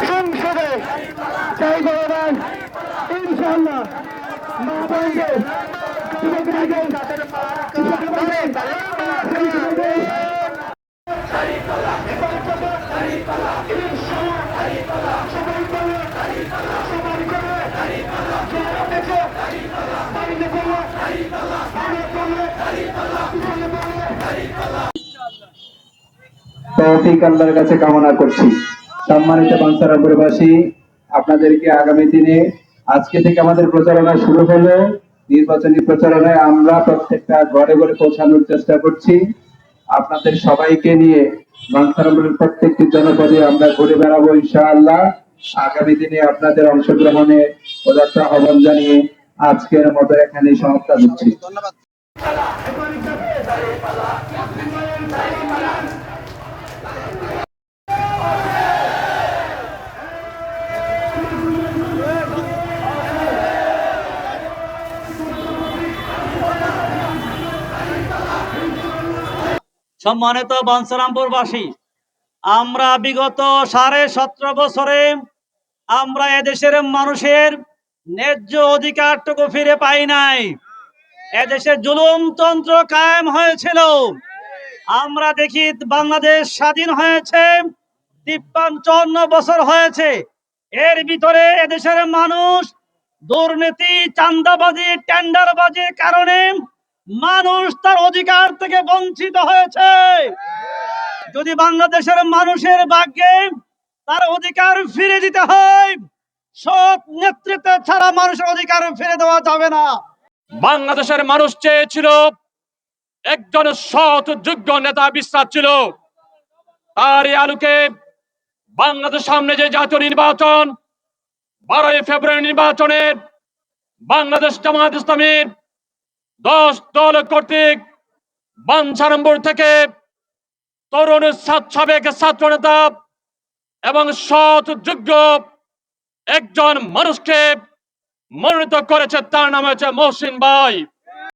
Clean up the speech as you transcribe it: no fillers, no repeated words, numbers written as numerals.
সংসদে জয় জওয়ান ইনশাআল্লাহ মা বোনদের তৌফিক আল্লাহর কাছে কামনা করছি। সম্মানিত বাঞ্ছারামপুরবাসী, আপনাদেরকে আগামী দিনে আজকে থেকে আমাদের প্রচারণা শুরু হলো। নির্বাচনী প্রচারণায় আমরা প্রত্যেকটা ঘরে ঘরে পৌঁছানোর চেষ্টা করছি। আপনাদের সবাইকে নিয়ে বাঞ্ছারামপুরের প্রত্যেকটি জনপদে আমরা ঘুরে বেড়াবো ইনশাআল্লাহ। আগামী দিনে আপনাদের অংশগ্রহণে পদার্থ আহ্বান জানিয়ে আজকের মতো এখানে সমাপ্ত করছি। ধন্যবাদ। সম্মানিত বাঞ্ছারামপুরবাসী, আমরা বিগত 17.5 বছরে আমরা এদেশের মানুষের ন্যায্য অধিকারটুকু ফিরে পাই নাই। এদেশে জুলুমতন্ত্র কায়েম হয়েছিল। আমরা দেখি বাংলাদেশ স্বাধীন হয়েছে 53 বছর হয়েছে। এর ভিতরে এদেশের মানুষ দুর্নীতি, চাঁদাবাজি, টেন্ডারবাজির কারণে মানুষ তার অধিকার থেকে বঞ্চিত হয়েছে। যদি বাংলাদেশের মানুষের ভাগ্যে তার অধিকার ফিরে দিতে হয়, সৎ নেতৃত্ব ছাড়া মানুষের অধিকার ফিরে দেওয়া যাবে না। বাংলাদেশের মানুষ চেয়েছিল একজন সৎ যোগ্য নেতা বিশ্বাস ছিল। তারই আলোকে বাংলাদেশের সামনে যে জাতীয় নির্বাচন 12 ফেব্রুয়ারি নির্বাচনের বাংলাদেশ জামায়াত ইসলামীর 10 দল কর্তৃক বাঞ্ছারামপুর থেকে তরুণ সাবেক ছাত্র নেতা এবং সৎ যোগ্য একজন মানুষকে মনোনীত করেছে। তার নাম হচ্ছে মহসিন ভাই।